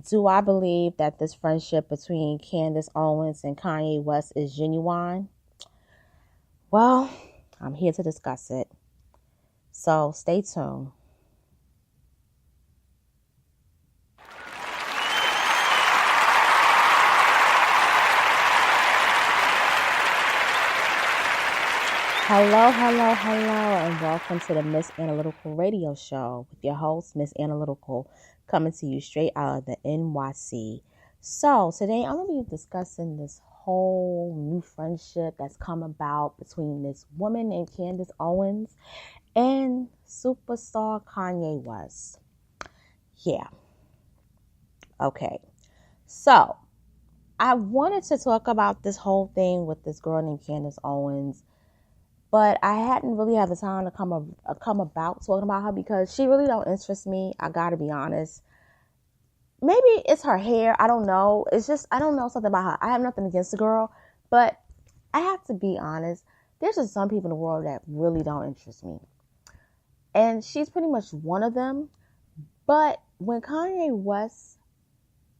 Do I believe that this friendship between Candace Owens and Kanye West is genuine? Well, I'm here to discuss it. So stay tuned. Hello, and welcome to the Miss Analytical Radio Show with your host, Miss Analytical, coming to you straight out of the NYC. So today I'm going to be discussing this whole new friendship that's come about between this woman named Candace Owens and superstar Kanye West. Yeah. Okay. So I wanted to talk about this whole thing with this girl named Candace Owens, but I hadn't really had the time to come about talking about her because she really don't interest me. I gotta be honest. Maybe it's her hair. I don't know. It's just, I don't know something about her. I have nothing against the girl, but I have to be honest. There's just some people in the world that really don't interest me. And she's pretty much one of them. But when Kanye West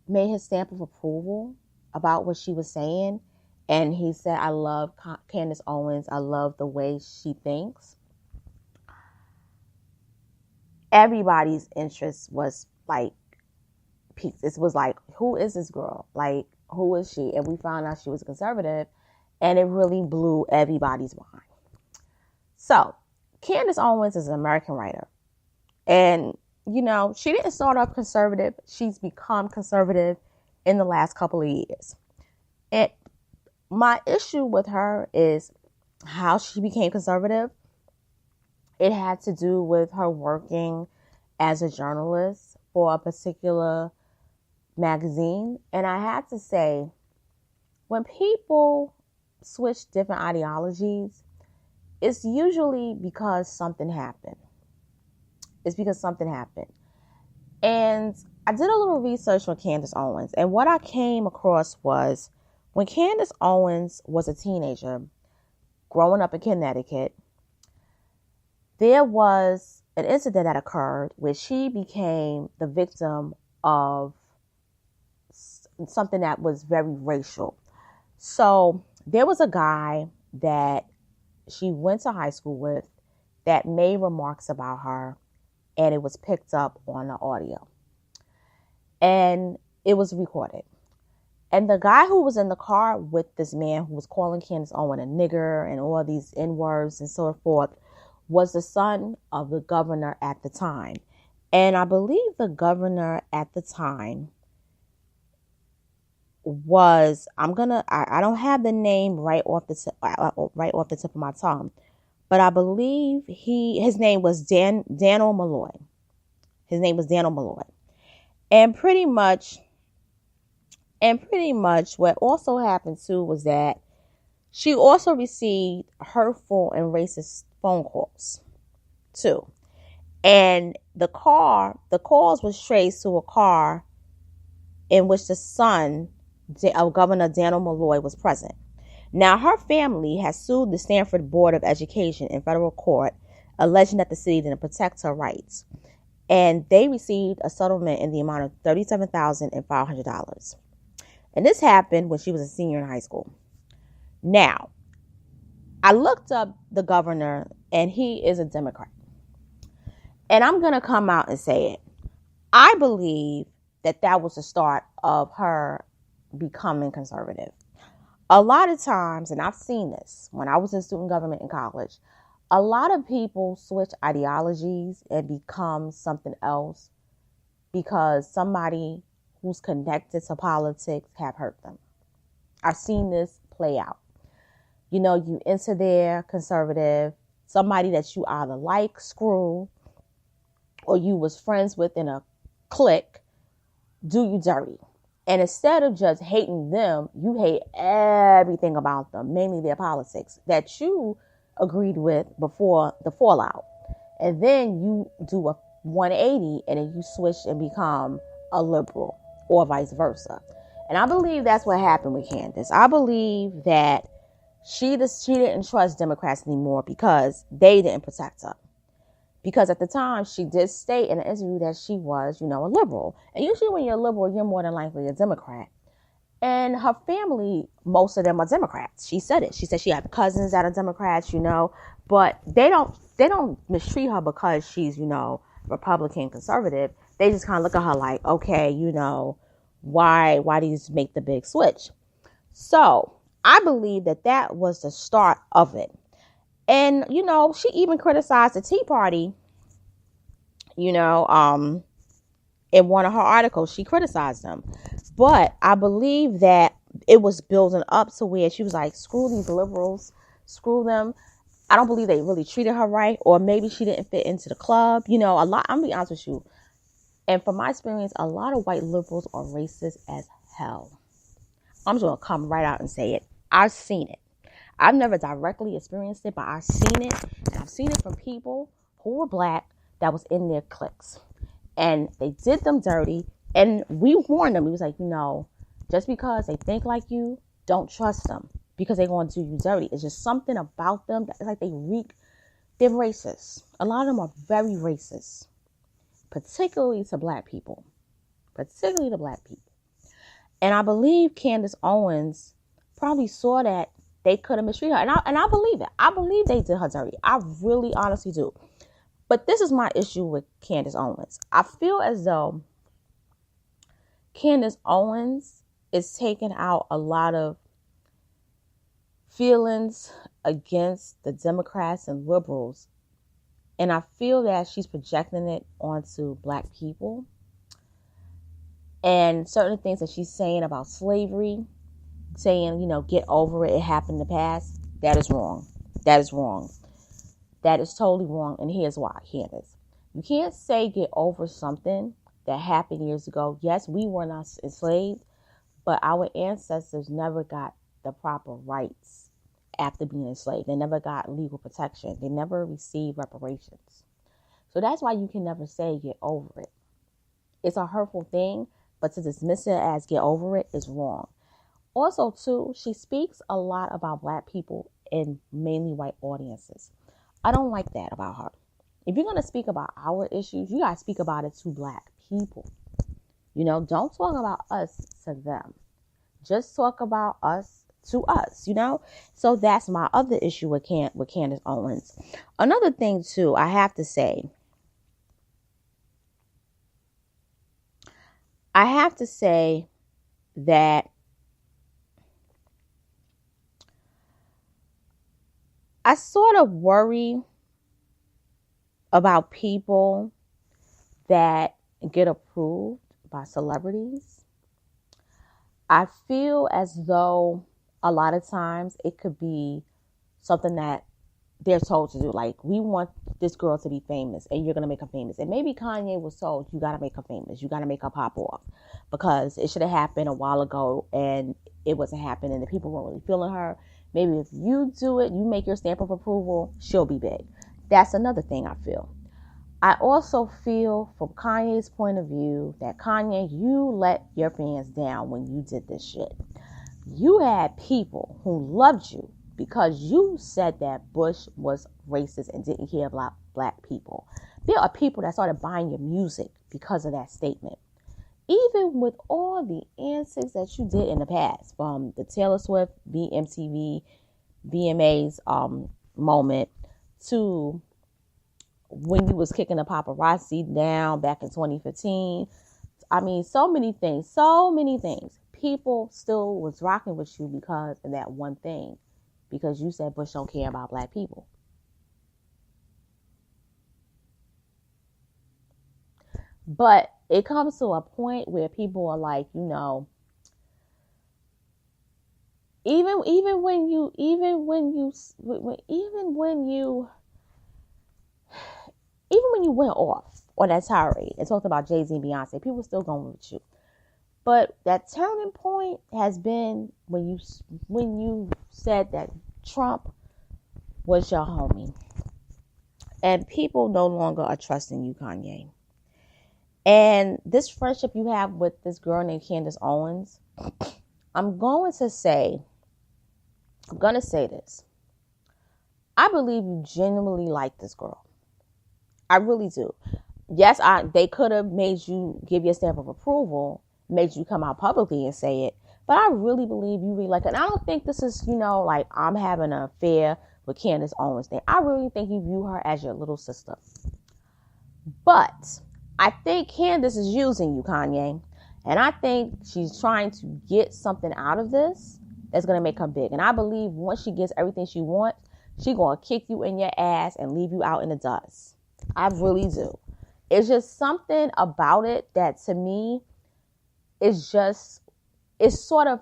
made his stamp of approval about what she was saying, and he said, I love Candace Owens. I love the way she thinks. Everybody's interest was like peaked. It was like, who is this girl? Like, who is she? And we found out she was conservative, and it really blew everybody's mind. So, Candace Owens is an American writer. And, you know, she didn't start off conservative. She's become conservative in the last couple of years. And my issue with her is how she became conservative. It had to do with her working as a journalist for a particular magazine. And I had to say, when people switch different ideologies, it's usually because something happened. It's because something happened. And I did a little research on Candace Owens. And what I came across was, when Candace Owens was a teenager growing up in Connecticut, there was an incident that occurred where she became the victim of something that was very racial. So there was a guy that she went to high school with that made remarks about her, and it was picked up on the audio. And it was recorded. And the guy who was in the car with this man who was calling Candace Owens a nigger and all these N-words and so forth was the son of the governor at the time. And I believe the governor at the time was, I don't have the name right off the tip of my tongue, but I believe his name was Daniel Malloy. His name was Daniel Malloy. And pretty much what also happened too was that she also received hurtful and racist phone calls too. And the calls was traced to a car in which the son of Governor Daniel Malloy was present. Now, her family has sued the Stanford Board of Education in federal court, alleging that the city didn't protect her rights. And they received a settlement in the amount of $37,500. And this happened when she was a senior in high school. Now, I looked up the governor, and he is a Democrat. And I'm going to come out and say it. I believe that was the start of her becoming conservative. A lot of times, and I've seen this when I was in student government in college, a lot of people switch ideologies and become something else because somebody who's connected to politics have hurt them. I've seen this play out. You know, you enter there conservative, somebody that you either like, screw, or you was friends with in a clique, do you dirty. And instead of just hating them, you hate everything about them, mainly their politics that you agreed with before the fallout. And then you do a 180 and then you switch and become a liberal, or vice versa. And I believe that's what happened with Candace. I believe that she didn't trust Democrats anymore because they didn't protect her. Because at the time, she did state in an interview that she was, a liberal. And usually when you're a liberal, you're more than likely a Democrat. And her family, most of them are Democrats. She said it. She said she had cousins that are Democrats, but they don't mistreat her because she's, Republican conservative. They just kind of look at her like, okay, why do you make the big switch? So I believe that was the start of it. And, she even criticized the Tea Party, in one of her articles. She criticized them. But I believe that it was building up to where she was like, screw these liberals, screw them. I don't believe they really treated her right, or maybe she didn't fit into the club. I'm gonna be honest with you. And from my experience, a lot of white liberals are racist as hell. I'm just gonna come right out and say it. I've seen it. I've never directly experienced it, but I've seen it. And I've seen it from people who were black that was in their cliques. And they did them dirty. And we warned them. We was like, just because they think like you, don't trust them. Because they're going to do you dirty. It's just something about them that it's like they're racist. A lot of them are very racist. Particularly to black people. And I believe Candace Owens probably saw that they could have mistreated her. And I believe it. I believe they did her dirty. I really honestly do. But this is my issue with Candace Owens. I feel as though Candace Owens is taking out a lot of feelings against the Democrats and liberals. And I feel that she's projecting it onto black people. And certain things that she's saying about slavery, saying, get over it, it happened in the past, that is wrong. That is wrong. That is totally wrong. And here's why, Candace. You can't say get over something that happened years ago. Yes, we were not enslaved, but our ancestors never got the proper rights after being enslaved. They never got legal protection. They never received reparations. So that's why you can never say get over it. It's a hurtful thing, but to dismiss it as get over it is wrong. Also, too, she speaks a lot about black people in mainly white audiences. I don't like that about her. If you're going to speak about our issues, you got to speak about it to black people. Don't talk about us to them. Just talk about us to us, So that's my other issue with Candace Owens. Another thing, too, I have to say that I sort of worry about people that get approved by celebrities. I feel as though a lot of times it could be something that they're told to do. Like, we want this girl to be famous and you're going to make her famous. And maybe Kanye was told, you got to make her famous. You got to make her pop off because it should have happened a while ago and it wasn't happening and the people weren't really feeling her. Maybe if you do it, you make your stamp of approval, she'll be big. That's another thing I feel. I also feel from Kanye's point of view that Kanye, you let your fans down when you did this shit. You had people who loved you because you said that Bush was racist and didn't care about black people. There are people that started buying your music because of that statement. Even with all the antics that you did in the past, from the Taylor Swift, MTV, VMAs moment to when you was kicking the paparazzi down back in 2015. I mean, so many things. People still was rocking with you because of that one thing. Because you said Bush don't care about black people. But it comes to a point where people are like, even when you went off on that tirade and talked about Jay-Z and Beyonce, people still going with you. But that turning point has been when you said that Trump was your homie. And people no longer are trusting you, Kanye. And this friendship you have with this girl named Candace Owens, I'm going to say this. I believe you genuinely like this girl. I really do. Yes, they could have made you give your stamp of approval, made you come out publicly and say it. But I really believe you really like it. And I don't think this is, like I'm having an affair with Candace Owens thing. I really think you view her as your little sister. But I think Candace is using you, Kanye. And I think she's trying to get something out of this that's going to make her big. And I believe once she gets everything she wants, she's going to kick you in your ass and leave you out in the dust. I really do. It's just something about it that to me is sort of,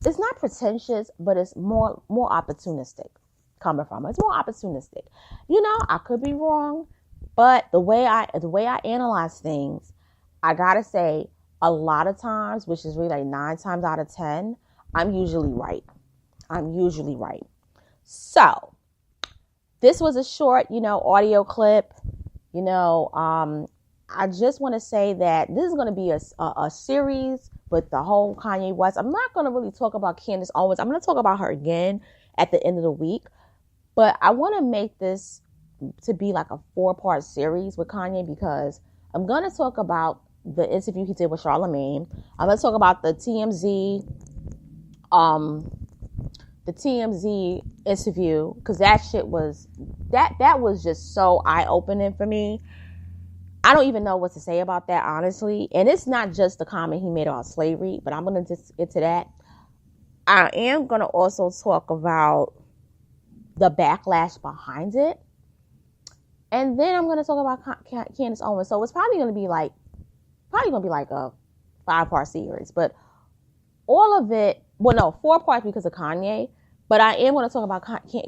it's not pretentious, but it's more opportunistic coming from her. It's more opportunistic. I could be wrong, but the way I analyze things, I gotta say, a lot of times, which is really like 9 times out of 10, I'm usually right. So this was a short, audio clip. I just want to say that this is going to be a series with the whole Kanye West. I'm not going to really talk about Candace Owens. I'm going to talk about her again at the end of the week. But I want to make this to be like a 4-part series with Kanye because I'm going to talk about the interview he did with Charlamagne. I'm going to talk about the TMZ interview because that shit was that was just so eye-opening for me. I don't even know what to say about that, honestly. And it's not just the comment he made about slavery, but I'm going to just get to that. I am going to also talk about the backlash behind it. And then I'm going to talk about Candace Owens. So it's probably going to be like a 5-part series. But all of it, 4 parts because of Kanye. But I am going to talk about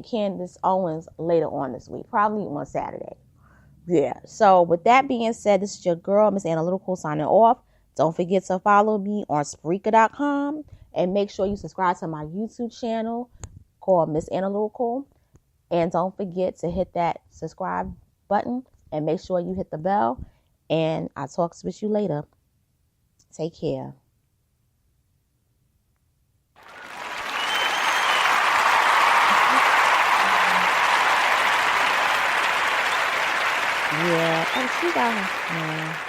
Candace Owens later on this week, probably on Saturday. Yeah. So with that being said, this is your girl, Miss Analytical, signing off. Don't forget to follow me on Spreaker.com and make sure you subscribe to my YouTube channel called Miss Analytical. And don't forget to hit that subscribe button and make sure you hit the bell. And I'll talk with you later. Take care. Yeah, she got her.